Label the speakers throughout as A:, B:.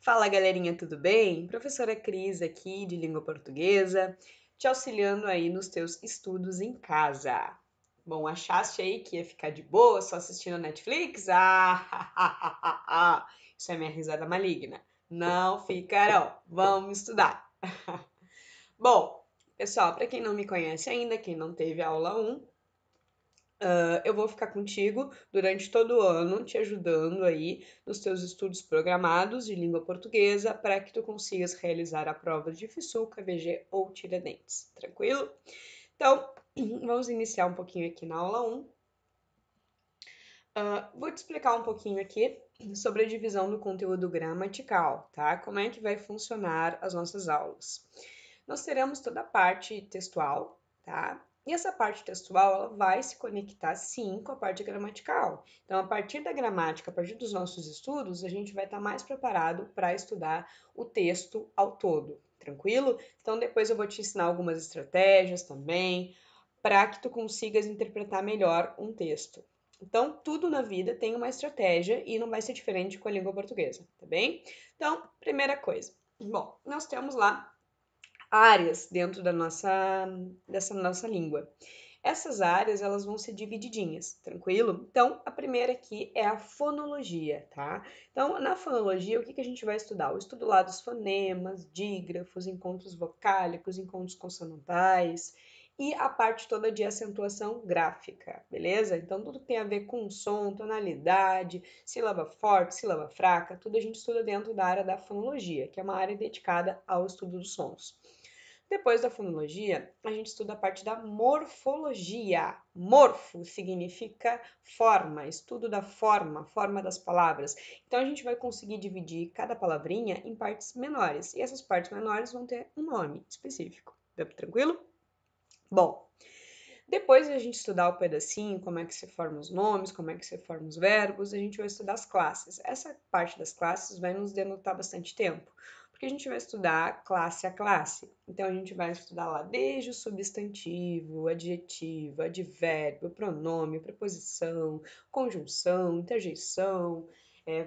A: Fala galerinha, tudo bem? Professora Cris aqui de língua portuguesa, te auxiliando aí nos teus estudos em casa. Bom, achaste aí que ia ficar de boa só assistindo Netflix? Isso é minha risada maligna. Não ficarão, vamos estudar. Bom, pessoal, para quem não me conhece ainda, quem não teve aula 1, eu vou ficar contigo durante todo o ano, te ajudando aí nos teus estudos programados de língua portuguesa para que tu consigas realizar a prova de FISU, KVG ou Tiradentes, tranquilo? Então, vamos iniciar um pouquinho aqui na aula 1. Vou te explicar um pouquinho aqui sobre a divisão do conteúdo gramatical, tá? Como é que vai funcionar as nossas aulas. Nós teremos toda a parte textual, tá? E essa parte textual, ela vai se conectar sim com a parte gramatical. Então, a partir da gramática, a partir dos nossos estudos, a gente vai estar mais preparado para estudar o texto ao todo, tranquilo? Então, depois eu vou te ensinar algumas estratégias também, para que tu consigas interpretar melhor um texto. Então, tudo na vida tem uma estratégia e não vai ser diferente com a língua portuguesa, tá bem? Então, primeira coisa. Bom, nós temos lá áreas dentro dessa nossa língua. Essas áreas, elas vão ser divididinhas, tranquilo? Então, a primeira aqui é a fonologia, tá? Então, na fonologia, o que a gente vai estudar? O estudo lá dos fonemas, dígrafos, encontros vocálicos, encontros consonantais e a parte toda de acentuação gráfica, beleza? Então, tudo que tem a ver com som, tonalidade, sílaba forte, sílaba fraca, tudo a gente estuda dentro da área da fonologia, que é uma área dedicada ao estudo dos sons. Depois da fonologia, a gente estuda a parte da morfologia. Morfo significa forma, estudo da forma, forma das palavras. Então a gente vai conseguir dividir cada palavrinha em partes menores, e essas partes menores vão ter um nome específico. Tranquilo? Bom, depois de a gente estudar o pedacinho, como é que se formam os nomes, como é que se formam os verbos, a gente vai estudar as classes. Essa parte das classes vai nos denotar bastante tempo, porque a gente vai estudar classe a classe. Então, a gente vai estudar lá desde o substantivo, adjetivo, advérbio, pronome, preposição, conjunção, interjeição,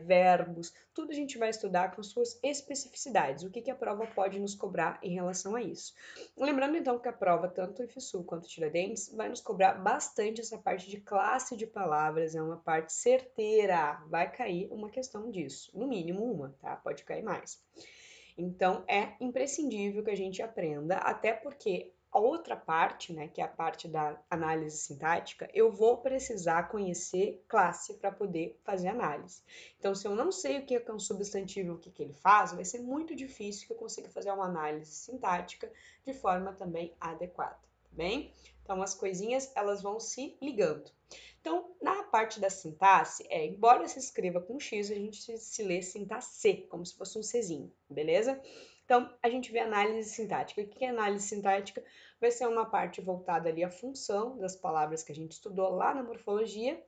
A: verbos, tudo a gente vai estudar com suas especificidades, o que a prova pode nos cobrar em relação a isso. Lembrando então que a prova, tanto o IFSU quanto o Tiradentes, vai nos cobrar bastante essa parte de classe de palavras, é uma parte certeira, vai cair uma questão disso, no mínimo uma, tá? Pode cair mais. Então é imprescindível que a gente aprenda, até porque a outra parte, né, que é a parte da análise sintática, eu vou precisar conhecer classe para poder fazer análise. Então, se eu não sei o que é um substantivo e o que ele faz, vai ser muito difícil que eu consiga fazer uma análise sintática de forma também adequada, tá bem? Então, as coisinhas, elas vão se ligando. Então, na parte da sintaxe, embora se escreva com X, a gente se lê sintaxe, como se fosse um Czinho, beleza? Então, a gente vê análise sintática. O que é análise sintática? Vai ser uma parte voltada ali à função das palavras que a gente estudou lá na morfologia,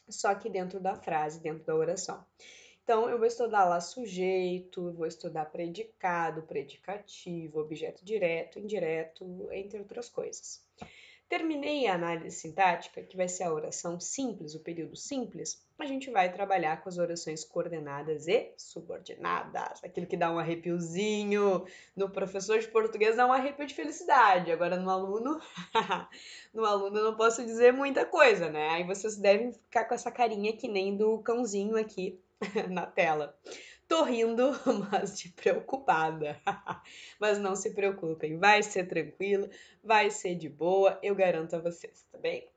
A: só que dentro da frase, dentro da oração. Então, eu vou estudar lá sujeito, vou estudar predicado, predicativo, objeto direto, indireto, entre outras coisas. Terminei a análise sintática, que vai ser a oração simples, o período simples, a gente vai trabalhar com as orações coordenadas e subordinadas, aquilo que dá um arrepiozinho. No professor de português dá um arrepio de felicidade, agora no aluno, no aluno eu não posso dizer muita coisa, né? Aí vocês devem ficar com essa carinha que nem do cãozinho aqui na tela. Tô rindo, mas de preocupada. Mas não se preocupem, vai ser tranquilo, vai ser de boa, eu garanto a vocês, tá bem?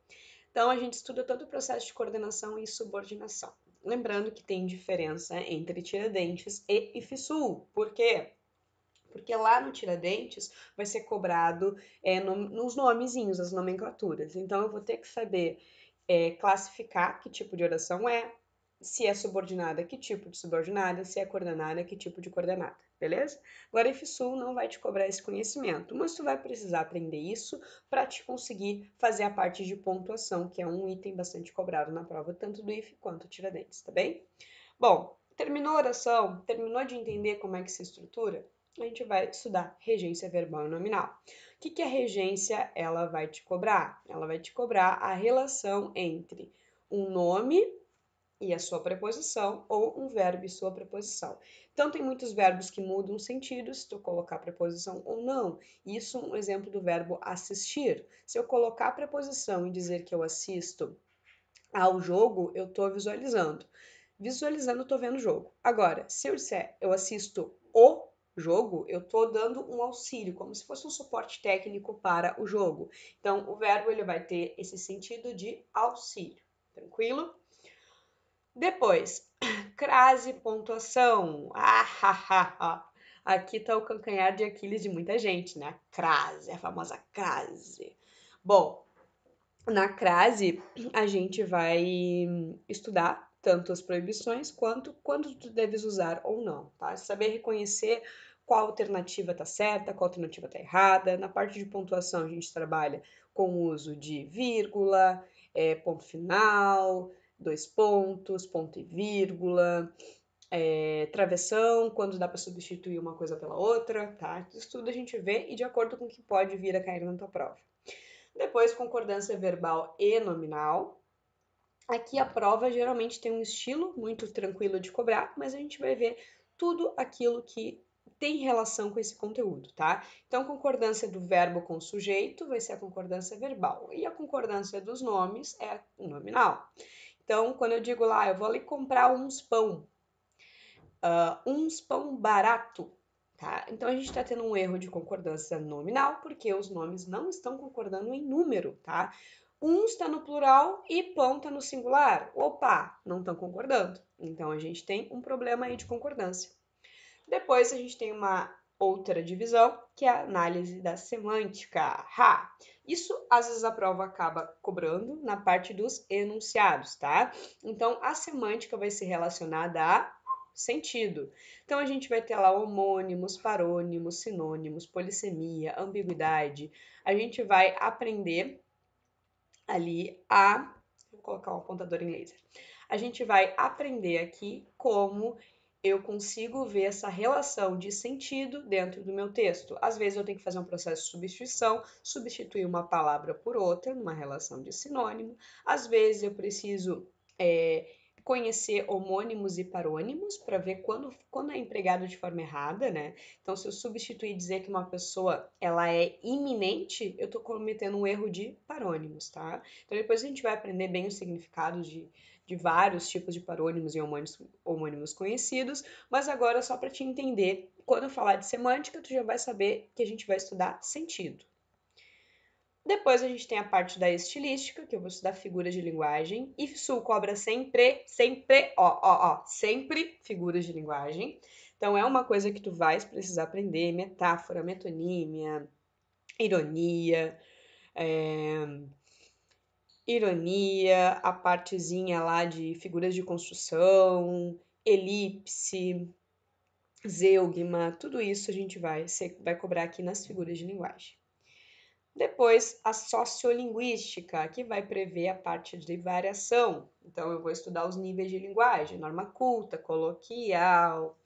A: Então, a gente estuda todo o processo de coordenação e subordinação. Lembrando que tem diferença entre Tiradentes e IFSU. Por quê? Porque lá no Tiradentes vai ser cobrado nos nomezinhos, as nomenclaturas. Então, eu vou ter que saber classificar que tipo de oração é, se é subordinada, que tipo de subordinada, se é coordenada, que tipo de coordenada, beleza? Agora, IFSU não vai te cobrar esse conhecimento, mas tu vai precisar aprender isso para te conseguir fazer a parte de pontuação, que é um item bastante cobrado na prova, tanto do IF quanto do Tiradentes, tá bem? Bom, terminou a oração, terminou de entender como é que se estrutura? A gente vai estudar regência verbal e nominal. O que a regência ela vai te cobrar? Ela vai te cobrar a relação entre um nome e a sua preposição, ou um verbo e sua preposição. Então, tem muitos verbos que mudam o sentido se tu colocar preposição ou não. Isso é um exemplo do verbo assistir. Se eu colocar a preposição e dizer que eu assisto ao jogo, eu estou visualizando. Visualizando, eu estou vendo o jogo. Agora, se eu disser eu assisto o jogo, eu estou dando um auxílio, como se fosse um suporte técnico para o jogo. Então, o verbo ele vai ter esse sentido de auxílio. Tranquilo? Depois, crase, pontuação. Aqui está o calcanhar de Aquiles de muita gente, né? Crase, a famosa crase. Bom, na crase, a gente vai estudar tanto as proibições quanto quando tu deves usar ou não, tá? Saber reconhecer qual alternativa tá certa, qual alternativa tá errada. Na parte de pontuação, a gente trabalha com o uso de vírgula, ponto final, dois pontos, ponto e vírgula, travessão, quando dá para substituir uma coisa pela outra, tá? Isso tudo a gente vê e de acordo com o que pode vir a cair na tua prova. Depois, concordância verbal e nominal. Aqui a prova geralmente tem um estilo muito tranquilo de cobrar, mas a gente vai ver tudo aquilo que tem relação com esse conteúdo, tá? Então, concordância do verbo com o sujeito vai ser a concordância verbal, e a concordância dos nomes é o nominal. Então, quando eu digo lá, eu vou ali comprar uns pão barato, tá? Então, a gente está tendo um erro de concordância nominal, porque os nomes não estão concordando em número, tá? Um está no plural e pão está no singular. Opa, não estão concordando. Então, a gente tem um problema aí de concordância. Depois, a gente tem uma outra divisão, que é a análise da semântica. Isso, às vezes, a prova acaba cobrando na parte dos enunciados, tá? Então, a semântica vai ser relacionada a sentido. Então, a gente vai ter lá homônimos, parônimos, sinônimos, polissemia, ambiguidade. A gente vai aprender ali a... Vou colocar um apontador em laser. A gente vai aprender aqui como eu consigo ver essa relação de sentido dentro do meu texto. Às vezes eu tenho que fazer um processo de substituição, substituir uma palavra por outra, numa relação de sinônimo. Às vezes eu preciso conhecer homônimos e parônimos para ver quando é empregado de forma errada, né? Então, se eu substituir e dizer que uma pessoa ela é iminente, eu estou cometendo um erro de parônimos, tá? Então, depois a gente vai aprender bem os significados de vários tipos de parônimos e homônimos conhecidos, mas agora só para te entender, quando eu falar de semântica, tu já vai saber que a gente vai estudar sentido. Depois a gente tem a parte da estilística, que eu vou estudar figuras de linguagem. Isso cobra sempre, sempre figuras de linguagem. Então é uma coisa que tu vais precisar aprender, metáfora, metonímia, ironia, a partezinha lá de figuras de construção, elipse, zeugma, tudo isso a gente vai cobrar aqui nas figuras de linguagem. Depois, a sociolinguística, que vai prever a parte de variação. Então, eu vou estudar os níveis de linguagem, norma culta, coloquial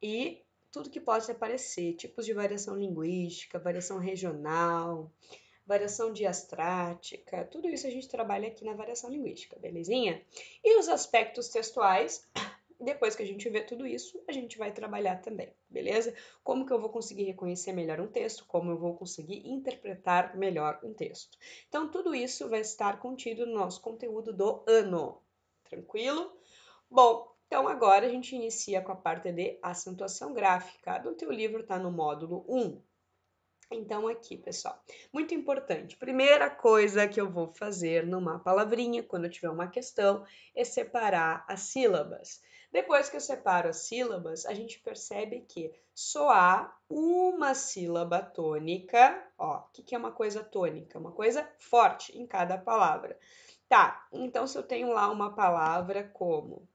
A: e tudo que possa aparecer, tipos de variação linguística, variação regional, variação diastrática, tudo isso a gente trabalha aqui na variação linguística, belezinha? E os aspectos textuais, depois que a gente vê tudo isso, a gente vai trabalhar também, beleza? Como que eu vou conseguir reconhecer melhor um texto, como eu vou conseguir interpretar melhor um texto. Então, tudo isso vai estar contido no nosso conteúdo do ano, tranquilo? Bom, então agora a gente inicia com a parte de acentuação gráfica. Do teu livro está no módulo 1. Então, aqui, pessoal, muito importante. Primeira coisa que eu vou fazer numa palavrinha, quando eu tiver uma questão, é separar as sílabas. Depois que eu separo as sílabas, a gente percebe que só há uma sílaba tônica. Ó, o que é uma coisa tônica? Uma coisa forte em cada palavra. Tá, então se eu tenho lá uma palavra como...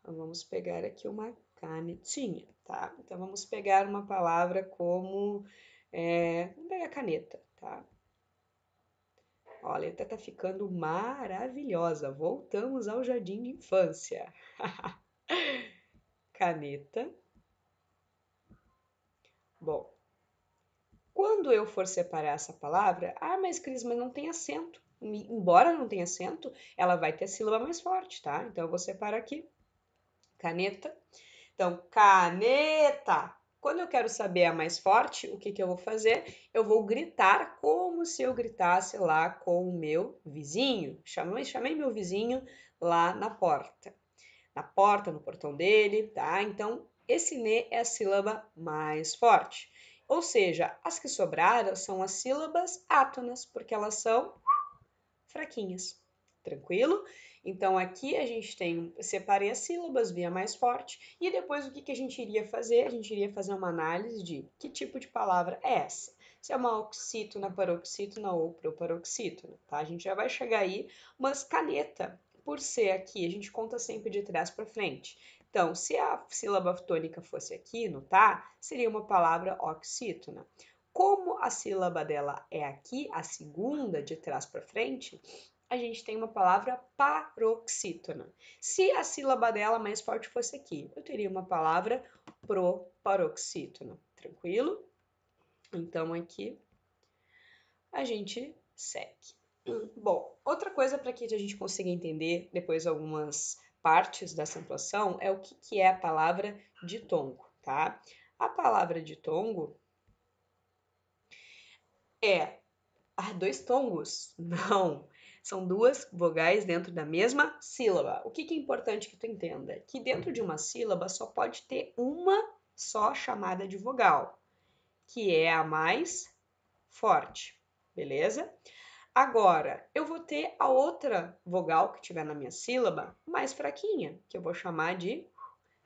A: Vamos pegar aqui uma canetinha, tá? Então, vamos pegar uma palavra como... vamos pegar caneta, tá? Olha, até tá ficando maravilhosa. Voltamos ao jardim de infância. Caneta. Bom, quando eu for separar essa palavra... Ah, mas Cris, mas não tem acento. embora não tenha acento, ela vai ter a sílaba mais forte, tá? Então, eu vou separar aqui, caneta. Então, caneta. Quando eu quero saber a mais forte, o que eu vou fazer? Eu vou gritar como se eu gritasse lá com o meu vizinho. Chamei meu vizinho lá na porta. Na porta, no portão dele, tá? Então, esse Nê é a sílaba mais forte. Ou seja, as que sobraram são as sílabas átonas, porque elas são fraquinhas. Tranquilo? Então, aqui a gente tem, separei as sílabas, vi a mais forte, e depois o que a gente iria fazer? A gente iria fazer uma análise de que tipo de palavra é essa. Se é uma oxítona, paroxítona ou proparoxítona, tá? A gente já vai chegar aí, mas caneta, por ser aqui, a gente conta sempre de trás para frente. Então, se a sílaba tônica fosse aqui no tá, seria uma palavra oxítona. Como a sílaba dela é aqui, a segunda de trás para frente, a gente tem uma palavra paroxítona. Se a sílaba dela mais forte fosse aqui, eu teria uma palavra proparoxítona. Tranquilo? Então, aqui a gente segue. Bom, outra coisa para que a gente consiga entender depois algumas partes da acentuação é o que é a palavra ditongo, tá? A palavra ditongo é dois tongos? Não. São duas vogais dentro da mesma sílaba. O que é importante que tu entenda? Que dentro de uma sílaba só pode ter uma só chamada de vogal, que é a mais forte, beleza? Agora, eu vou ter a outra vogal que tiver na minha sílaba mais fraquinha, que eu vou chamar de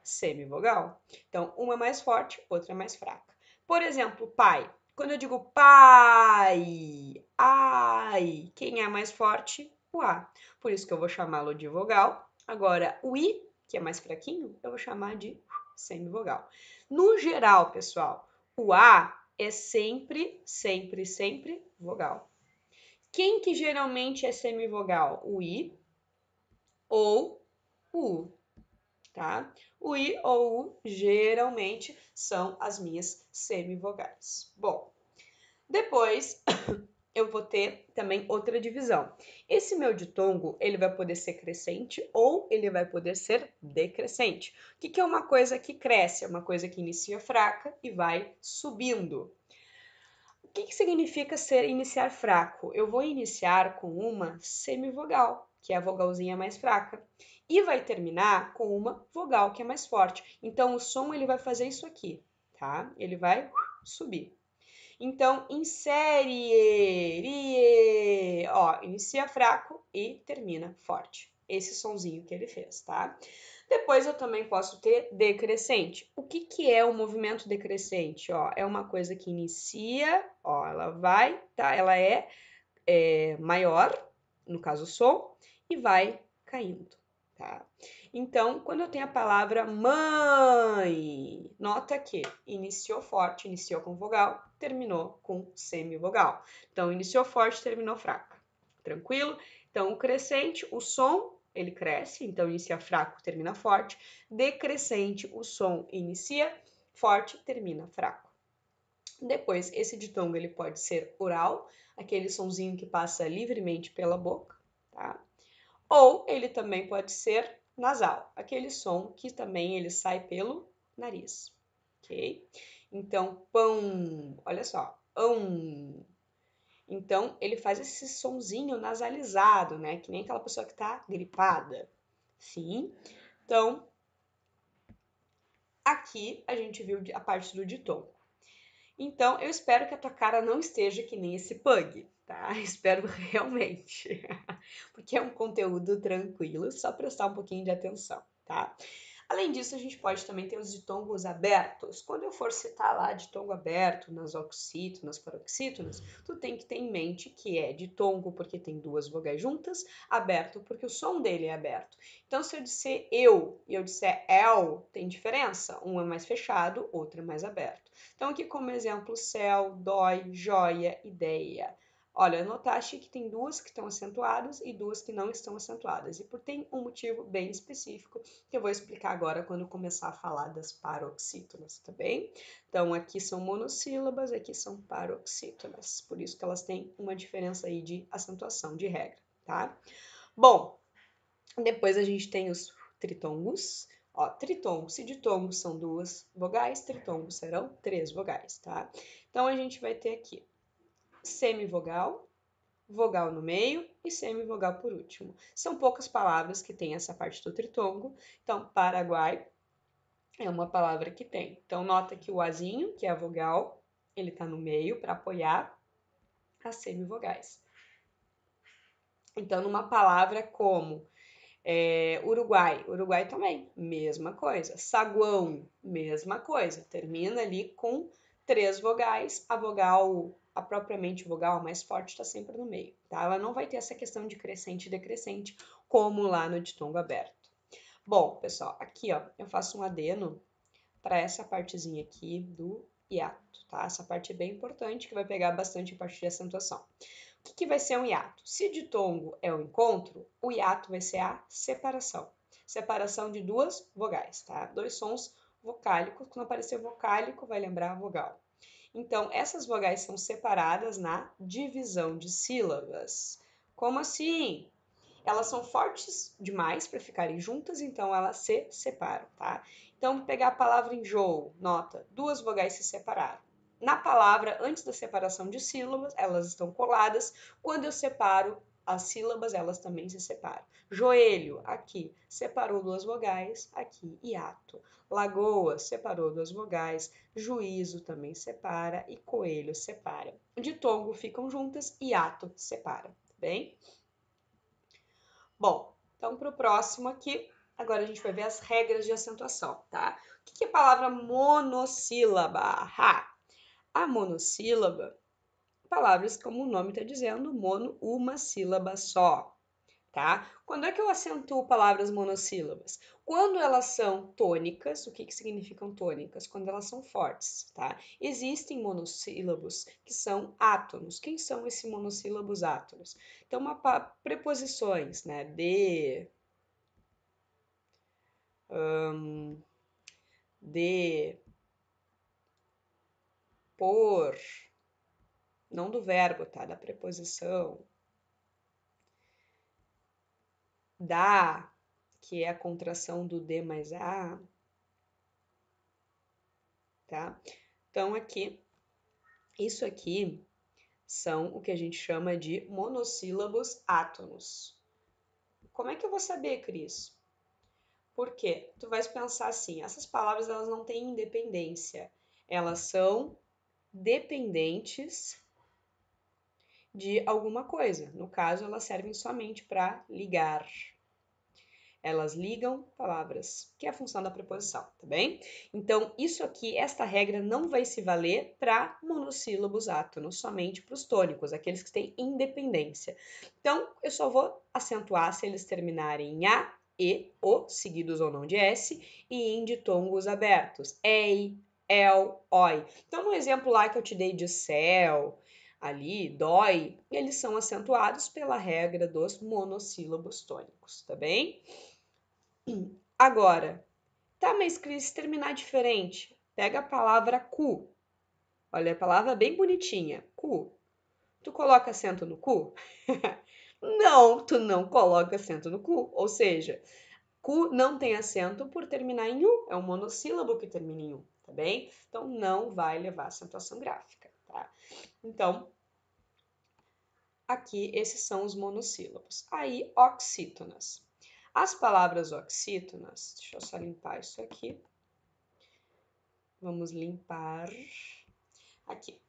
A: semivogal. Então, uma é mais forte, outra é mais fraca. Por exemplo, pai. Quando eu digo pai, ai, quem é mais forte? O A. Por isso que eu vou chamá-lo de vogal. Agora, o I, que é mais fraquinho, eu vou chamar de semivogal. No geral, pessoal, o A é sempre, sempre, sempre vogal. Quem que geralmente é semivogal? O I ou o U, tá? O I ou o U geralmente são as minhas semivogais. Bom, depois eu vou ter também outra divisão. Esse meu ditongo, ele vai poder ser crescente ou ele vai poder ser decrescente. O que é uma coisa que cresce? É uma coisa que inicia fraca e vai subindo. O que significa iniciar fraco? Eu vou iniciar com uma semivogal, que é a vogalzinha mais fraca, e vai terminar com uma vogal que é mais forte. Então, o som ele vai fazer isso aqui, tá? Ele vai subir. Então, insere, ó, inicia fraco e termina forte. Esse sonzinho que ele fez, tá? Depois eu também posso ter decrescente. O que é o movimento decrescente? Ó, é uma coisa que inicia, ó, ela vai, tá? Ela é maior, no caso o som, e vai caindo, tá? Então, quando eu tenho a palavra mãe, nota que iniciou forte, iniciou com vogal, terminou com semivogal. Então, iniciou forte, terminou fraca. Tranquilo? Então, o crescente, o som, ele cresce, então inicia fraco, termina forte. Decrescente, o som inicia forte, termina fraco. Depois, esse ditongo ele pode ser oral, aquele sonzinho que passa livremente pela boca, tá? Ou ele também pode ser nasal, aquele som que também ele sai pelo nariz, ok? Então, pão, olha só, Então, ele faz esse sonzinho nasalizado, né? Que nem aquela pessoa que tá gripada. Sim. Então, aqui a gente viu a parte do ditongo. Então, eu espero que a tua cara não esteja que nem esse pug, tá? Espero realmente. Porque é um conteúdo tranquilo, só prestar um pouquinho de atenção, tá? Além disso, a gente pode também ter os ditongos abertos. Quando eu for citar lá ditongo aberto nas oxítonas, paroxítonas, tu tem que ter em mente que é ditongo porque tem duas vogais juntas, aberto porque o som dele é aberto. Então, se eu disser eu e eu disser el, tem diferença. Um é mais fechado, outro é mais aberto. Então, aqui como exemplo, céu, dói, joia, ideia. Olha, notaste que tem duas que estão acentuadas e duas que não estão acentuadas. E tem um motivo bem específico que eu vou explicar agora quando começar a falar das paroxítonas, tá bem? Então, aqui são monossílabas, aqui são paroxítonas. Por isso que elas têm uma diferença aí de acentuação, de regra, tá? Bom, depois a gente tem os tritongos. Ó, tritongo, se ditongo são duas vogais, tritongos serão três vogais, tá? Então, a gente vai ter aqui semivogal, vogal no meio e semivogal por último. São poucas palavras que têm essa parte do tritongo. Então, Paraguai é uma palavra que tem. Então, nota que o azinho, que é a vogal, ele tá no meio para apoiar as semivogais. Então, numa palavra como Uruguai também, mesma coisa. Saguão, mesma coisa. Termina ali com três vogais, a propriamente vogal mais forte está sempre no meio, tá? Ela não vai ter essa questão de crescente e decrescente, como lá no ditongo aberto. Bom, pessoal, aqui ó, eu faço um adeno para essa partezinha aqui do hiato, tá? Essa parte é bem importante, que vai pegar bastante a parte de acentuação. O que vai ser um hiato? Se ditongo é o encontro, o hiato vai ser a separação. Separação de duas vogais, tá? Dois sons vocálicos. Quando aparecer vocálico, vai lembrar a vogal. Então, essas vogais são separadas na divisão de sílabas. Como assim? Elas são fortes demais para ficarem juntas, então elas se separam, tá? Então, vou pegar a palavra enjoo, nota, duas vogais se separaram. Na palavra, antes da separação de sílabas, elas estão coladas. Quando eu separo as sílabas, elas também se separam. Joelho, aqui, separou duas vogais, aqui, hiato. Lagoa, separou duas vogais. Juízo também separa e coelho separa. Ditongo ficam juntas, hiato separa, tá bem? Bom, então para o próximo aqui, agora a gente vai ver as regras de acentuação, tá? O que é a palavra monossílaba? A monossílaba, palavras como o nome está dizendo, mono, uma sílaba só, tá? Quando é que eu acentuo palavras monossílabas? Quando elas são tônicas, o que significam tônicas? Quando elas são fortes, tá? Existem monossílabos que são átonos. Quem são esses monossílabos átonos? Então, preposições, né? De, por, não do verbo, tá? Da preposição. Da, que é a contração do de mais a, tá? Então, aqui, isso aqui são o que a gente chama de monossílabos átonos. Como é que eu vou saber, Cris? Por quê? Tu vais pensar assim, essas palavras elas não têm independência, elas são dependentes de alguma coisa. No caso, elas servem somente para ligar. Elas ligam palavras, que é a função da preposição, tá bem? Então, isso aqui, esta regra não vai se valer para monossílabos átonos, somente para os tônicos, aqueles que têm independência. Então, eu só vou acentuar se eles terminarem em A, E, O, seguidos ou não de S, e em ditongos abertos, EI, EL, OI. Então, no exemplo lá que eu te dei de céu, ali, dói, eles são acentuados pela regra dos monossílabos tônicos, tá bem? Agora, tá, mas Cris, se terminar diferente, pega a palavra cu. Olha, a palavra bem bonitinha, cu. Tu coloca acento no cu? Não, tu não coloca acento no cu. Ou seja, cu não tem acento por terminar em u. É um monossílabo que termina em u, tá bem? Então, não vai levar acentuação gráfica, tá? Então, aqui, esses são os monossílabos. Aí, oxítonas. As palavras oxítonas, deixa eu só limpar isso aqui. Vamos limpar aqui.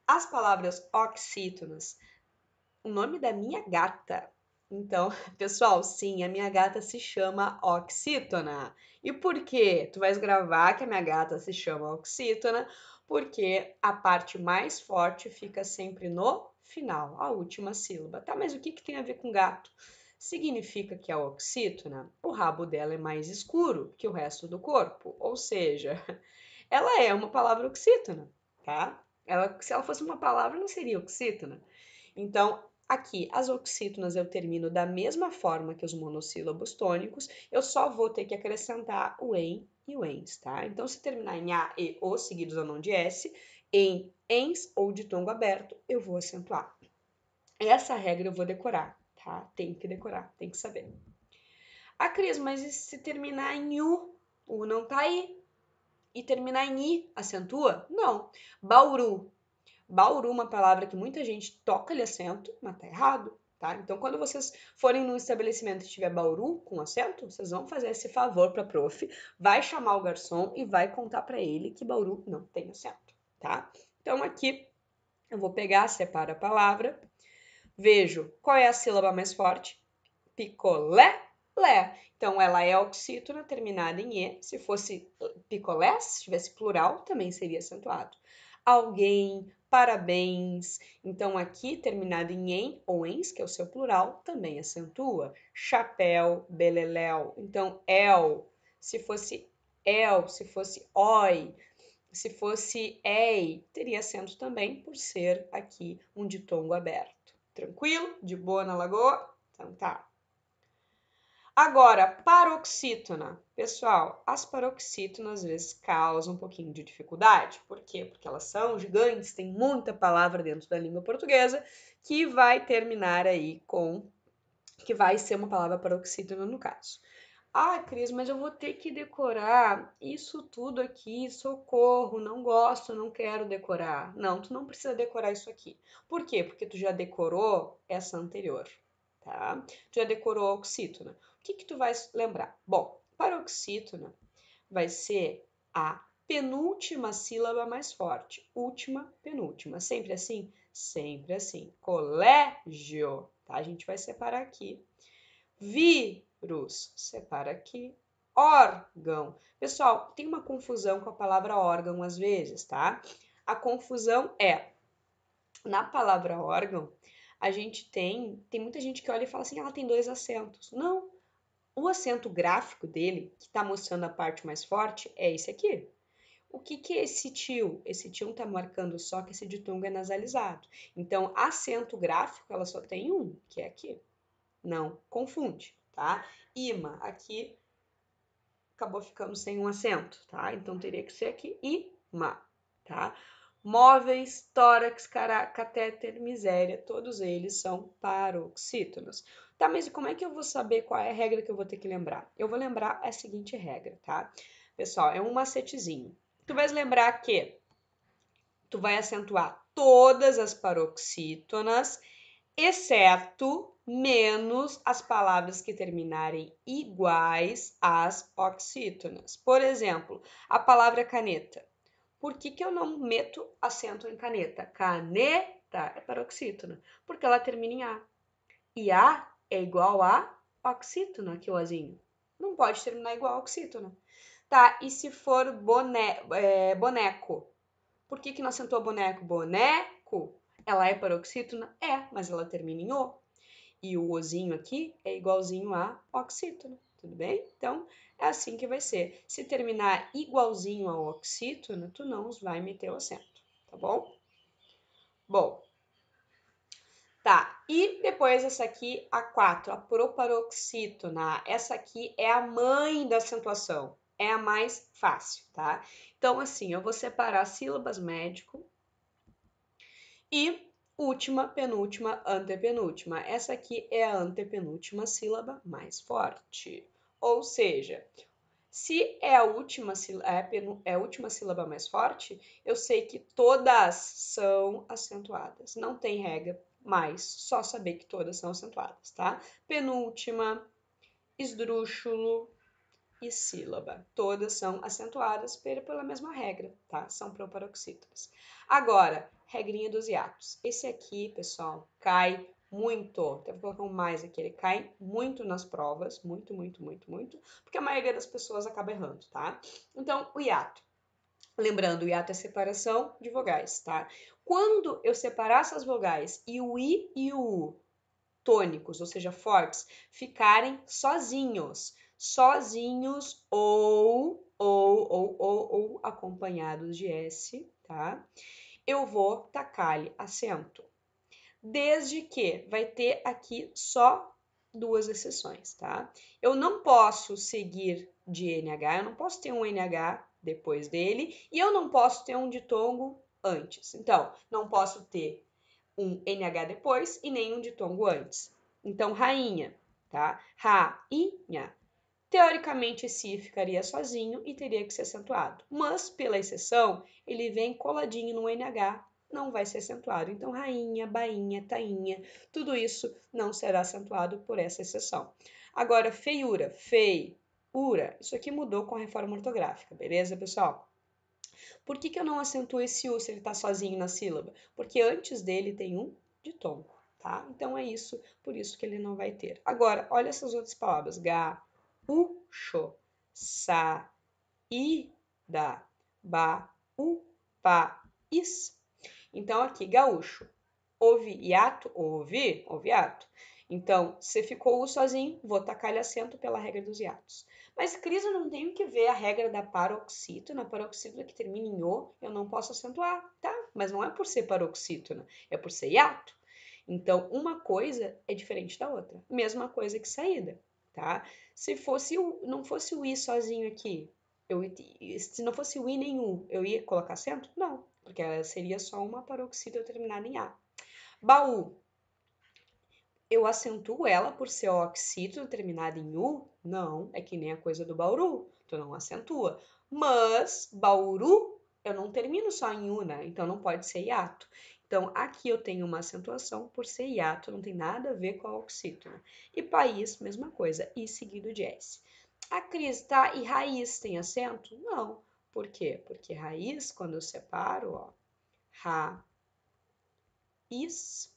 A: As palavras oxítonas, o nome da minha gata. Então, pessoal, sim, a minha gata se chama Oxítona. E por quê? Tu vais gravar que a minha gata se chama Oxítona, porque a parte mais forte fica sempre no final, a última sílaba. Tá, mas o que tem a ver com gato? Significa que a oxítona, o rabo dela é mais escuro que o resto do corpo, ou seja, ela é uma palavra oxítona, tá? Se ela fosse uma palavra, não seria oxítona. Então, aqui, as oxítonas eu termino da mesma forma que os monossílabos tônicos, eu só vou ter que acrescentar o em e o ens, tá? Então, se terminar em a, e, o, seguidos ou não de s, em, ens ou ditongo aberto, eu vou acentuar. Essa regra eu vou decorar, tá? Tem que decorar, tem que saber. Ah, Cris, mas e se terminar em u não tá aí. E terminar em i, acentua? Não. Bauru. Bauru, uma palavra que muita gente toca-lhe acento, mas tá errado, tá? Então, quando vocês forem num estabelecimento e tiver Bauru com acento, vocês vão fazer esse favor pra prof, vai chamar o garçom e vai contar pra ele que Bauru não tem acento, tá? Então, aqui eu vou pegar, separo a palavra, vejo qual é a sílaba mais forte, picolé, lé. Então, ela é oxítona terminada em e. Se fosse picolé, se tivesse plural, também seria acentuado. Alguém, parabéns. Então, aqui, terminado em ou ens, que é o seu plural, também acentua. Chapéu, beleléu. Então, se fosse se fosse oi, se fosse ei, teria acento também, por ser aqui um ditongo aberto. Tranquilo? De boa na lagoa? Então tá. Agora, paroxítona. Pessoal, as paroxítonas às vezes causam um pouquinho de dificuldade. Por quê? Porque elas são gigantes, tem muita palavra dentro da língua portuguesa que vai terminar aí que vai ser uma palavra paroxítona no caso. Ah, Cris, mas eu vou ter que decorar isso tudo aqui, socorro, não gosto, não quero decorar. Não, tu não precisa decorar isso aqui. Por quê? Porque tu já decorou essa anterior, tá? Tu já decorou a oxítona. O que que tu vai lembrar? Bom, paroxítona vai ser a penúltima sílaba mais forte. Última, penúltima. Sempre assim? Sempre assim. Colégio, tá? A gente vai separar aqui. Vírus, separa aqui. Órgão. Pessoal, tem uma confusão com a palavra órgão às vezes, tá? A confusão é, na palavra órgão, a gente tem muita gente que olha e fala assim, ela tem 2 acentos. Não, o acento gráfico dele, que está mostrando a parte mais forte, é esse aqui. O que que é esse tio? Esse tio está marcando só que esse ditongo é nasalizado. Então, acento gráfico, ela só tem um, que é aqui. Não confunde, tá? Ima, aqui acabou ficando sem um acento, tá? Então, teria que ser aqui ima, tá? Móveis, tórax, catéter, miséria, todos eles são paroxítonos. Tá, mas como é que eu vou saber qual é a regra que eu vou ter que lembrar? Eu vou lembrar a seguinte regra, tá? Pessoal, é um macetezinho. Tu vais lembrar que tu vai acentuar todas as paroxítonas, exceto menos as palavras que terminarem iguais às oxítonas. Por exemplo, a palavra caneta. Por que que eu não meto acento em caneta? Caneta é paroxítona, porque ela termina em A. E A é igual a oxítona, aqui o Azinho. Não pode terminar igual a oxítona. Tá, e se for boneco? Por que que não acentuou boneco? Boneco, ela é paroxítona? É, mas ela termina em O. E o ozinho aqui é igualzinho a oxítona, tudo bem? Então, é assim que vai ser. Se terminar igualzinho a oxítona, tu não vai meter o acento, tá bom? Bom, tá. E depois essa aqui, a 4, a proparoxítona. Essa aqui é a mãe da acentuação. É a mais fácil, tá? Então, assim, eu vou separar sílabas médico e última, penúltima, antepenúltima. Essa aqui é a antepenúltima sílaba mais forte. Ou seja, se é a última, é a última sílaba mais forte, eu sei que todas são acentuadas. Não tem regra, mas só saber que todas são acentuadas, tá? Penúltima, esdrúxulo e sílaba. Todas são acentuadas pela mesma regra, tá? São proparoxítonas. Agora, regrinha dos hiatos. Esse aqui, pessoal, cai muito. Até vou colocar um mais aqui. Ele cai muito nas provas. Muito, muito, muito, muito. Porque a maioria das pessoas acaba errando, tá? Então, o hiato. Lembrando, o hiato é separação de vogais, tá? Quando eu separar essas vogais e o i e o u tônicos, ou seja, fortes, ficarem sozinhos ou acompanhados de S, tá? Eu vou tacar-lhe acento. desde que vai ter aqui só duas exceções, tá? Eu não posso seguir de NH, eu não posso ter um NH depois dele e eu não posso ter um ditongo antes. Então, não posso ter um NH depois e nem um ditongo antes. Então, rainha, tá? Rainha. Teoricamente, esse I ficaria sozinho e teria que ser acentuado. Mas, pela exceção, ele vem coladinho no NH, não vai ser acentuado. Então, rainha, bainha, tainha, tudo isso não será acentuado por essa exceção. Agora, feiura, feiura, isso aqui mudou com a reforma ortográfica, beleza, pessoal? Por que eu não acentuo esse U se ele está sozinho na sílaba? Porque antes dele tem um ditongo, tá? Então é isso, por isso que ele não vai ter. Agora, olha essas outras palavras. Gaúcho, saída, país. Então aqui, gaúcho. Houve hiato? Houve hiato. Então, se ficou U sozinho, vou tacar-lhe acento pela regra dos hiatos. Mas, Cris, eu não tenho que ver a regra da paroxítona. A paroxítona que termina em O, eu não posso acentuar, tá? Mas não é por ser paroxítona, é por ser hiato. Então, uma coisa é diferente da outra. Mesma coisa que saída, tá? Se não fosse o I sozinho aqui, se não fosse o I nem U, eu ia colocar acento? Não, porque ela seria só uma paroxítona terminada em A. Baú. Eu acentuo ela por ser oxítona terminada em U? Não, é que nem a coisa do Bauru, tu não acentua. Mas Bauru, eu não termino só em U, né? Então não pode ser hiato. Então aqui eu tenho uma acentuação por ser hiato, não tem nada a ver com a oxítona. E país, mesma coisa, I seguido de S. A Cris, tá? E raiz tem acento? Não. Por quê? Porque raiz, quando eu separo, ó, raiz,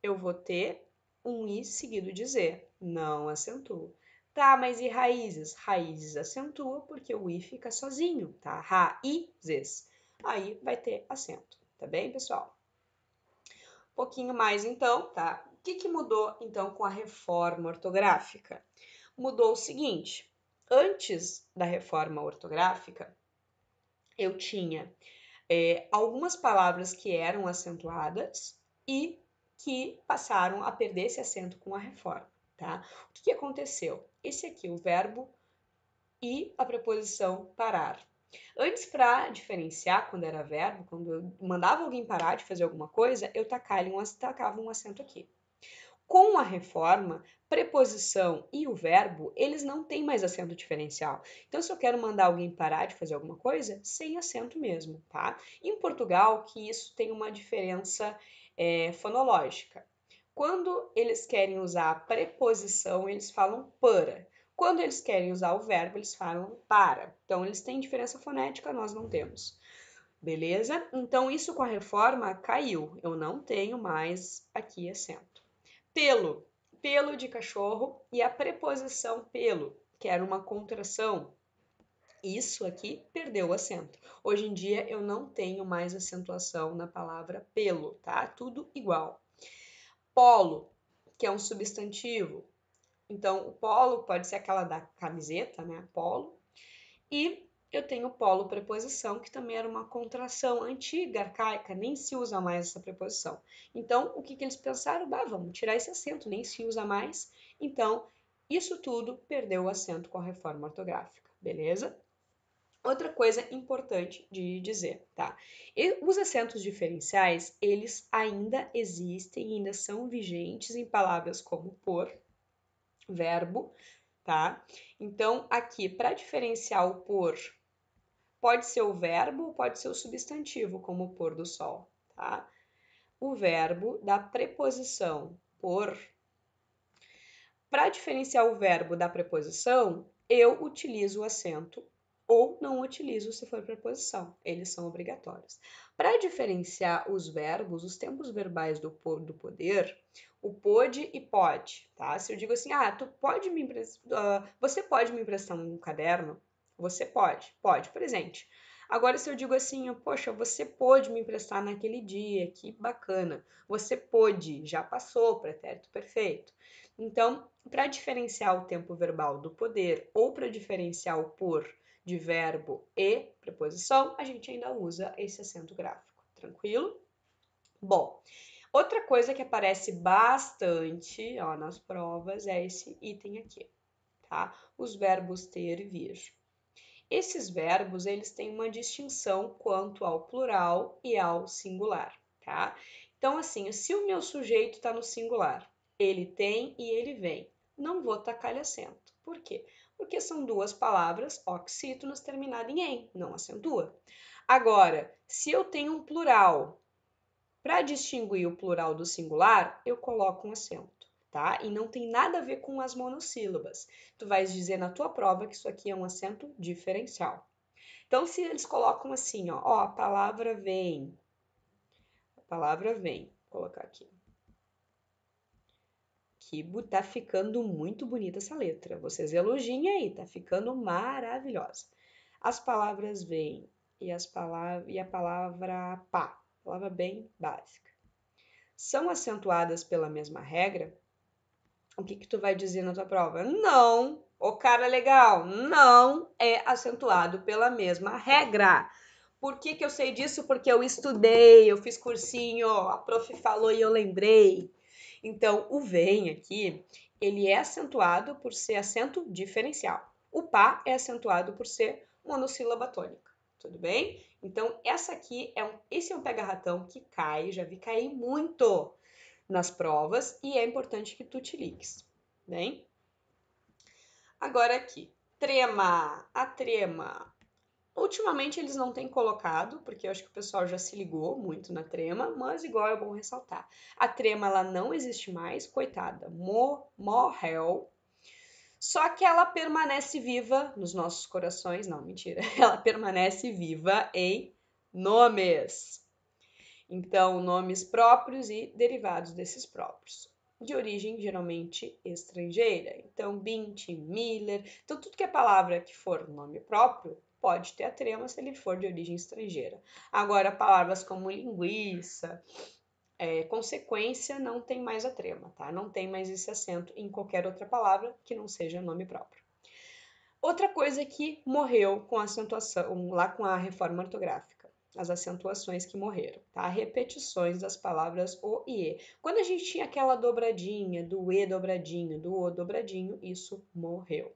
A: eu vou ter um I seguido de Z, não acentuo. Tá, mas e raízes? Raízes acentua porque o I fica sozinho, tá? Raízes. Aí vai ter acento, tá bem, pessoal? Um pouquinho mais então, tá? O que mudou então com a reforma ortográfica? Mudou o seguinte, antes da reforma ortográfica, eu tinha algumas palavras que eram acentuadas e que passaram a perder esse acento com a reforma, tá? O que aconteceu? Esse aqui, o verbo e a preposição parar. Antes, para diferenciar quando era verbo, quando eu mandava alguém parar de fazer alguma coisa, eu tacava um acento aqui. Com a reforma, preposição e o verbo, eles não têm mais acento diferencial. Então, se eu quero mandar alguém parar de fazer alguma coisa, sem acento mesmo, tá? Em Portugal, que isso tem uma diferença fonológica. Quando eles querem usar a preposição, eles falam para. Quando eles querem usar o verbo, eles falam para. Então, eles têm diferença fonética, nós não temos. Beleza? Então, isso com a reforma caiu. Eu não tenho mais aqui acento. Pelo, pelo de cachorro e a preposição pelo, que era uma contração. Isso aqui perdeu o acento. Hoje em dia eu não tenho mais acentuação na palavra pelo, tá? Tudo igual. Polo, que é um substantivo. Então, o polo pode ser aquela da camiseta, né? Polo. E eu tenho polo preposição, que também era uma contração antiga, arcaica, nem se usa mais essa preposição. Então, o que eles pensaram? Vamos tirar esse acento, nem se usa mais. Então, isso tudo perdeu o acento com a reforma ortográfica, beleza? Outra coisa importante de dizer, tá? Os acentos diferenciais, eles ainda existem, ainda são vigentes em palavras como por, verbo, tá? Então, aqui, para diferenciar o por, pode ser o verbo, pode ser o substantivo, como o pôr do sol, tá? O verbo da preposição por. Para diferenciar o verbo da preposição, eu utilizo o acento ou não utilizo se for preposição. Eles são obrigatórios. Para diferenciar os verbos, os tempos verbais do poder, o pode e pode, tá? Se eu digo assim, você pode me emprestar um caderno? Você pode, presente. Agora, se eu digo assim, poxa, você pôde me emprestar naquele dia, que bacana. Você pôde, já passou, pretérito perfeito. Então, para diferenciar o tempo verbal do poder ou para diferenciar o por de verbo e preposição, a gente ainda usa esse acento gráfico, tranquilo? Bom, outra coisa que aparece bastante, ó, nas provas é esse item aqui, tá? Os verbos ter e vir. Esses verbos, eles têm uma distinção quanto ao plural e ao singular, tá? Então, assim, se o meu sujeito está no singular, ele tem e ele vem, não vou tacar-lhe acento. Por quê? Porque são duas palavras oxítonas terminadas em "em", não acentua. Agora, se eu tenho um plural, para distinguir o plural do singular, eu coloco um acento, tá? E não tem nada a ver com as monossílabas. Tu vais dizer na tua prova que isso aqui é um acento diferencial. Então, se eles colocam assim, ó, a palavra vem, vou colocar aqui. Que tá ficando muito bonita essa letra. Vocês elogiem aí, tá ficando maravilhosa. As palavras vêm e a palavra pá, palavra bem básica, são acentuadas pela mesma regra. O que tu vai dizer na tua prova? Não, o cara legal, não é acentuado pela mesma regra. Por que eu sei disso? Porque eu estudei, eu fiz cursinho, a prof falou e eu lembrei. Então, o vem aqui, ele é acentuado por ser acento diferencial. O pá é acentuado por ser monossílaba tônica. Tudo bem? Então, esse é um pega-ratão que cai, já vi cair muito nas provas e é importante que tu te ligues, bem? Agora aqui, trema, a trema. Ultimamente eles não têm colocado, porque eu acho que o pessoal já se ligou muito na trema, mas igual é bom ressaltar. A trema, ela não existe mais, coitada, morreu. Só que ela permanece viva nos nossos corações, não, mentira. Ela permanece viva em nomes. Então, nomes próprios e derivados desses próprios, de origem geralmente estrangeira. Então, Bint, Miller, então tudo que é palavra que for nome próprio pode ter a trema se ele for de origem estrangeira. Agora, palavras como linguiça, consequência, não tem mais a trema, tá? Não tem mais esse acento em qualquer outra palavra que não seja nome próprio. Outra coisa que morreu com a acentuação, lá com a reforma ortográfica, as acentuações que morreram, tá? Repetições das palavras o e e. Quando a gente tinha aquela dobradinha do e dobradinho, do o dobradinho, isso morreu.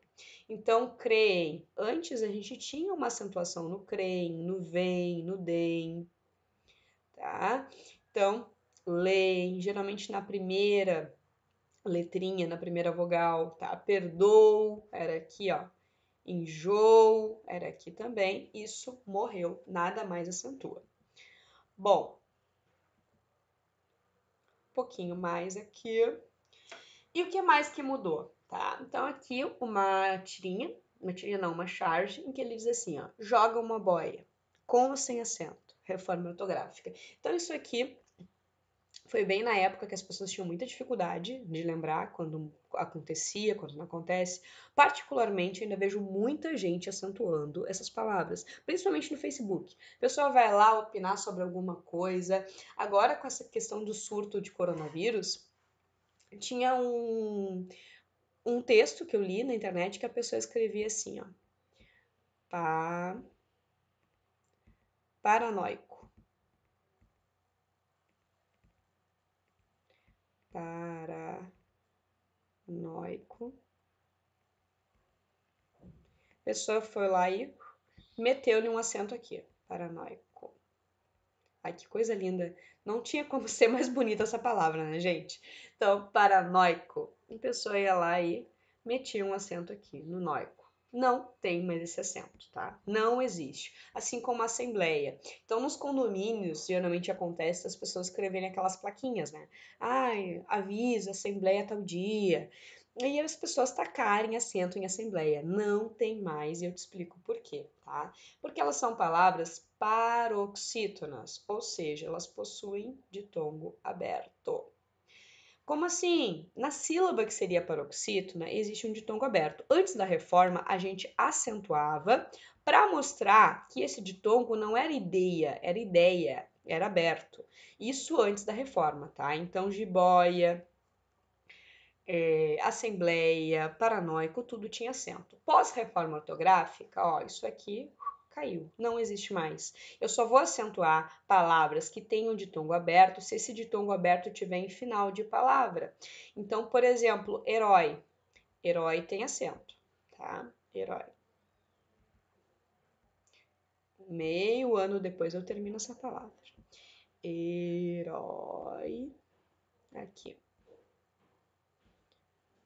A: Então, creem. Antes a gente tinha uma acentuação no creem, no vem, no dem, tá? Então, leem, geralmente na primeira letrinha, na primeira vogal, tá? Perdoo, era aqui, ó. Enjoo, era aqui também. Isso morreu, nada mais acentua. Bom, um pouquinho mais aqui. E o que mais que mudou, tá? Então, aqui uma tirinha não, uma charge, em que ele diz assim, ó, joga uma boia, com ou sem acento, reforma ortográfica. Então, isso aqui foi bem na época que as pessoas tinham muita dificuldade de lembrar quando acontecia, quando não acontece. Particularmente, ainda vejo muita gente acentuando essas palavras, principalmente no Facebook. O pessoal vai lá opinar sobre alguma coisa. Agora, com essa questão do surto de coronavírus, tinha um texto que eu li na internet que a pessoa escrevia assim, ó. Paranoico. Paranoico. A pessoa foi lá e meteu-lhe um acento aqui. Paranoico. Ai, que coisa linda. Não tinha como ser mais bonita essa palavra, né, gente? Então, paranoico. A pessoa ia lá e metia um acento aqui no noico. Não tem mais esse acento, tá? Não existe. Assim como a assembleia. Então, nos condomínios, geralmente acontece as pessoas escreverem aquelas plaquinhas, né? Ai, avisa, assembleia tal dia. E aí as pessoas tacarem acento em assembleia. Não tem mais, e eu te explico por quê, tá? Porque elas são palavras paroxítonas, ou seja, elas possuem ditongo aberto. Como assim? Na sílaba que seria paroxítona, existe um ditongo aberto. Antes da reforma, a gente acentuava para mostrar que esse ditongo não era ideia, era aberto. Isso antes da reforma, tá? Então, jiboia, assembleia, paranoico, tudo tinha acento. Pós-reforma ortográfica, ó, isso aqui caiu, não existe mais. Eu só vou acentuar palavras que tenham ditongo aberto se esse ditongo aberto tiver em final de palavra. Então, por exemplo, herói. Herói tem acento, tá? Herói. Meio ano depois eu termino essa palavra. Herói. Aqui.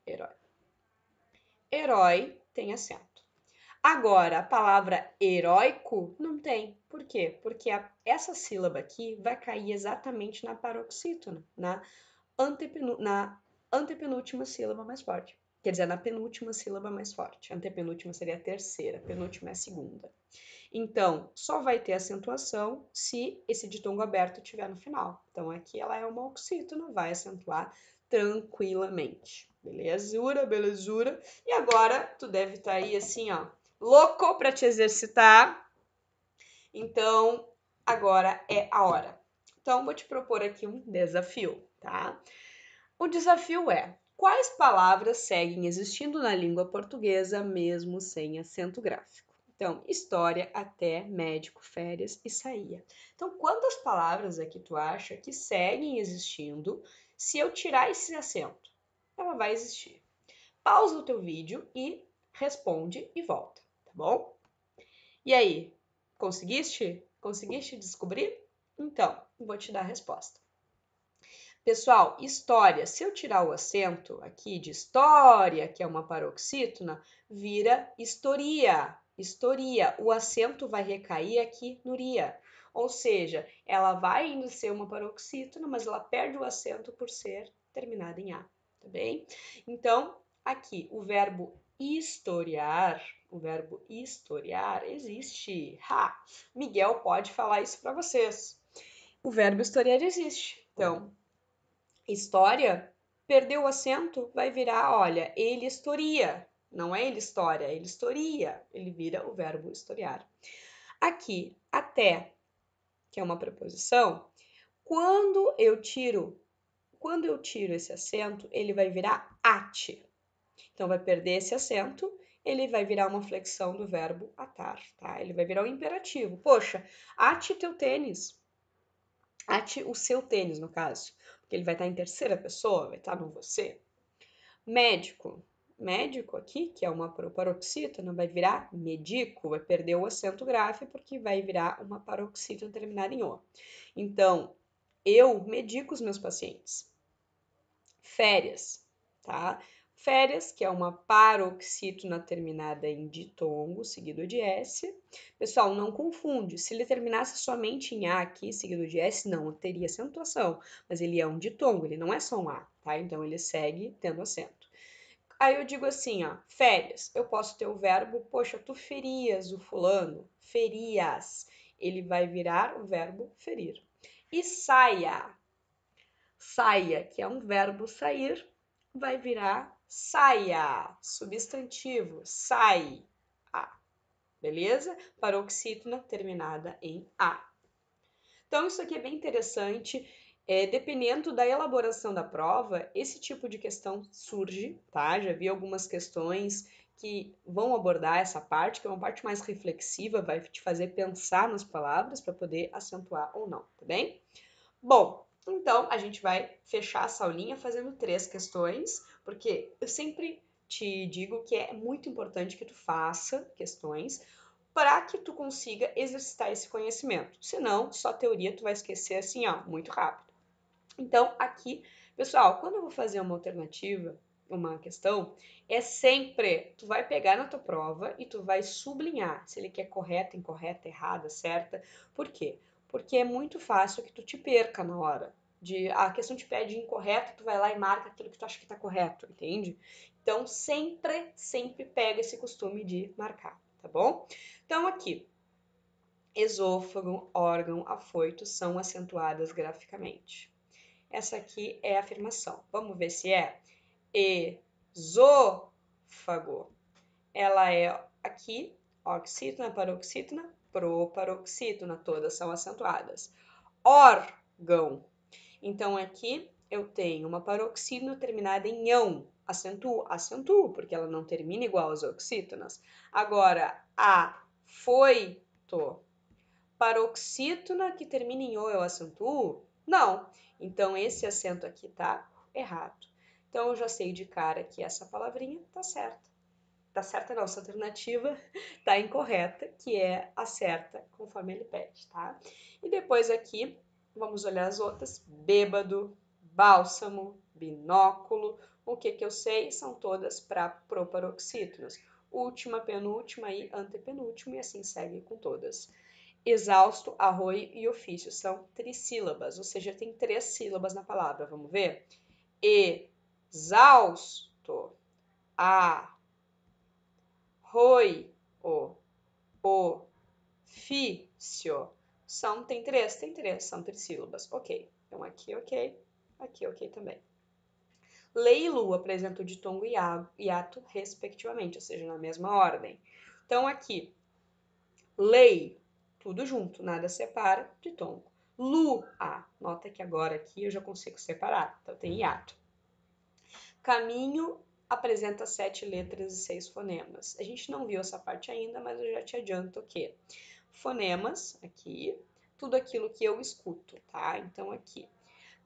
A: Herói. Herói tem acento. Agora, a palavra heróico não tem. Por quê? Porque essa sílaba aqui vai cair exatamente na paroxítona, na antepenúltima sílaba mais forte. Quer dizer, na penúltima sílaba mais forte. Antepenúltima seria a terceira, penúltima é a segunda. Então, só vai ter acentuação se esse ditongo aberto estiver no final. Então, aqui ela é uma oxítona, vai acentuar tranquilamente. Belezura, belezura. E agora, tu deve estar aí assim, ó, louco para te exercitar. Então, agora é a hora. Então, vou te propor aqui um desafio, tá? O desafio é: quais palavras seguem existindo na língua portuguesa mesmo sem acento gráfico? Então, história, até, médico, férias e saía. Então, quantas palavras aqui tu acha que seguem existindo se eu tirar esse acento? Ela vai existir. Pausa o teu vídeo e responde e volta, tá bom? E aí, conseguiste? Conseguiste descobrir? Então, vou te dar a resposta. Pessoal, história, se eu tirar o acento aqui de história, que é uma paroxítona, vira historia. Historia, o acento vai recair aqui no ria. Ou seja, ela vai ainda ser uma paroxítona, mas ela perde o acento por ser terminada em A, tá bem? Então, aqui, o verbo historiar existe. Ha! Miguel pode falar isso para vocês. O verbo historiar existe. Então, história, perdeu o acento, vai virar, olha, ele historia. Não é ele história, ele historia. Ele vira o verbo historiar. Aqui, até, que é uma preposição, quando eu tiro esse acento, ele vai virar ate. Então, vai perder esse acento, ele vai virar uma flexão do verbo atar, tá? Ele vai virar um imperativo. Poxa, ate teu tênis. Ate o seu tênis, no caso. Porque ele vai estar em terceira pessoa, vai estar no você. Médico. Médico aqui, que é uma paroxítona, vai virar medico, vai perder o acento grave porque vai virar uma paroxítona terminada em O. Então, eu medico os meus pacientes. Férias, tá? Férias, que é uma paroxítona terminada em ditongo, seguido de S. Pessoal, não confunde. Se ele terminasse somente em A aqui, seguido de S, não teria acentuação. Mas ele é um ditongo, ele não é só um A, tá? Então, ele segue tendo acento. Aí eu digo assim, ó, férias. Eu posso ter o verbo, poxa, tu ferias o fulano. Ferias. Ele vai virar o verbo ferir. E saia. Saia, que é um verbo sair, vai virar saia, substantivo, sai, a, beleza? Paroxítona terminada em a. Então, isso aqui é bem interessante. Dependendo da elaboração da prova, esse tipo de questão surge, tá? Já vi algumas questões que vão abordar essa parte, que é uma parte mais reflexiva, vai te fazer pensar nas palavras para poder acentuar ou não, tá bem? Bom, então a gente vai fechar essa aulinha fazendo 3 questões, porque eu sempre te digo que é muito importante que tu faça questões para que tu consiga exercitar esse conhecimento. Senão, só teoria tu vai esquecer assim, ó, muito rápido. Então, aqui, pessoal, quando eu vou fazer uma alternativa, uma questão, é sempre, tu vai pegar na tua prova e tu vai sublinhar se ele quer correta, incorreta, errada, certa. Por quê? Porque é muito fácil que tu te perca na hora. A questão te pede incorreto, tu vai lá e marca aquilo que tu acha que tá correto, entende? Então, sempre pega esse costume de marcar, tá bom? Então, aqui, esôfago, órgão, afoito são acentuadas graficamente. Essa aqui é a afirmação. Vamos ver se é esôfago. Ela é aqui, oxítona, paroxítona, proparoxítona, todas são acentuadas. Órgão. Então, aqui eu tenho uma paroxítona terminada em ão. Acentuo, porque ela não termina igual às oxítonas. Agora, a Tô. Paroxítona que termina em O, eu acentuo? Não. Então, esse acento aqui tá errado. Então, eu já sei de cara que essa palavrinha tá certa. Tá certa não, essa alternativa tá incorreta, que é a certa, conforme ele pede, tá? E depois aqui, vamos olhar as outras. Bêbado, bálsamo, binóculo. O que eu sei? São todas para proparoxítonos. Última, penúltima e antepenúltima, e assim segue com todas. Exausto, arroio e ofício são trissílabas, ou seja, tem 3 sílabas na palavra. Vamos ver? Exausto, arroio, ofício. Tem três, são trissílabas. Ok. Então aqui ok, aqui ok também. Lei e Lu apresentam ditongo e hiato, respectivamente, ou seja, na mesma ordem. Então aqui, lei, tudo junto, nada separa, ditongo. Lu, nota que agora aqui eu já consigo separar, então tem hiato. Caminho apresenta 7 letras e 6 fonemas. A gente não viu essa parte ainda, mas eu já te adianto que fonemas, aqui, tudo aquilo que eu escuto, tá? Então aqui,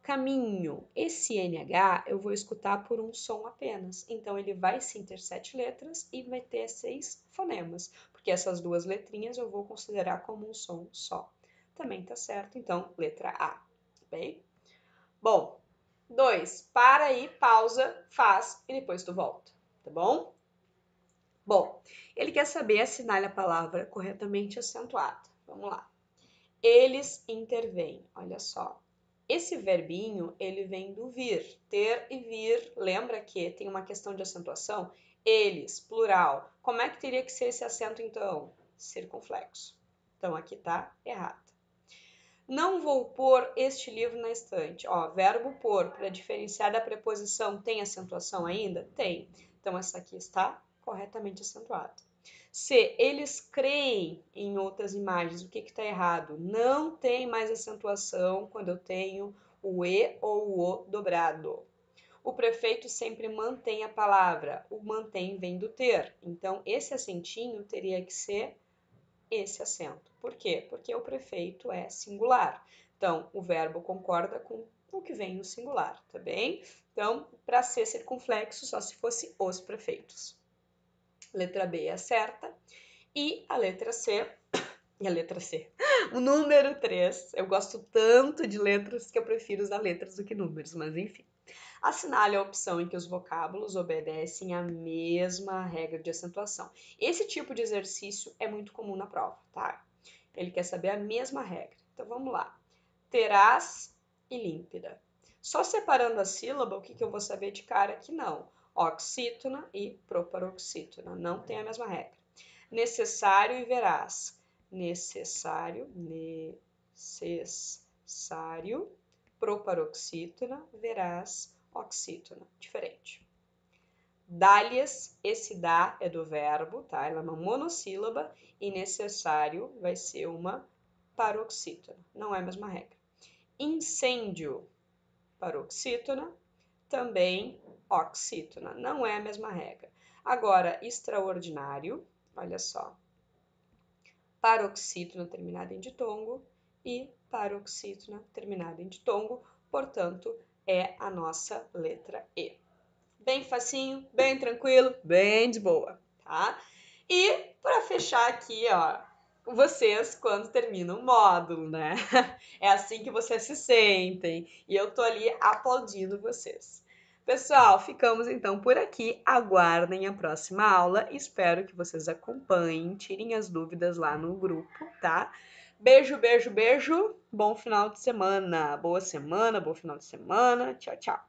A: caminho, esse NH eu vou escutar por um som apenas. Então, ele vai sim ter 7 letras e vai ter 6 fonemas, porque essas 2 letrinhas eu vou considerar como um som só. Também tá certo, então, letra A, bem? Bom, 2, para aí, pausa, faz e depois tu volta, tá bom? Bom, ele quer saber assinale a palavra corretamente acentuada. Vamos lá. Eles intervêm, olha só. Esse verbinho, ele vem do vir, ter e vir. Lembra que tem uma questão de acentuação? Eles, plural. Como é que teria que ser esse acento, então? Circunflexo. Então, aqui tá errado. Não vou pôr este livro na estante. Ó, verbo pôr, para diferenciar da preposição, tem acentuação ainda? Tem. Então, essa aqui está corretamente acentuada. Se eles creem em outras imagens, o que está errado? Não tem mais acentuação quando eu tenho o E ou o O dobrado. O prefeito sempre mantém a palavra. O mantém vem do ter. Então, esse acentinho teria que ser esse acento. Por quê? Porque o prefeito é singular. Então, o verbo concorda com o que vem no singular, tá bem? Então, para ser circunflexo, só se fosse os prefeitos. Letra B é certa. E a letra C, o número 3, eu gosto tanto de letras que eu prefiro usar letras do que números, mas enfim. Assinale a opção em que os vocábulos obedecem à mesma regra de acentuação. Esse tipo de exercício é muito comum na prova, tá? Ele quer saber a mesma regra. Então vamos lá. Terás e límpida. Só separando a sílaba, o que eu vou saber de cara que não? Oxítona e proparoxítona. Não tem a mesma regra. Necessário e verás. Necessário, proparoxítona, verás, oxítona. Diferente. Dálias, esse dá é do verbo, tá? Ela é uma monossílaba e necessário vai ser uma paroxítona. Não é a mesma regra. Incêndio, paroxítona, também oxítona. Não é a mesma regra. Agora, extraordinário, olha só. Paroxítona terminada em ditongo e paroxítona terminada em ditongo, portanto, é a nossa letra E. Bem facinho, bem tranquilo, bem de boa, tá? E para fechar aqui, ó, vocês quando terminam o módulo, né? É assim que vocês se sentem e eu tô ali aplaudindo vocês. Pessoal, ficamos então por aqui. Aguardem a próxima aula. Espero que vocês acompanhem, tirem as dúvidas lá no grupo, tá? Beijo, beijo, beijo. Bom final de semana. Boa semana, bom final de semana. Tchau, tchau.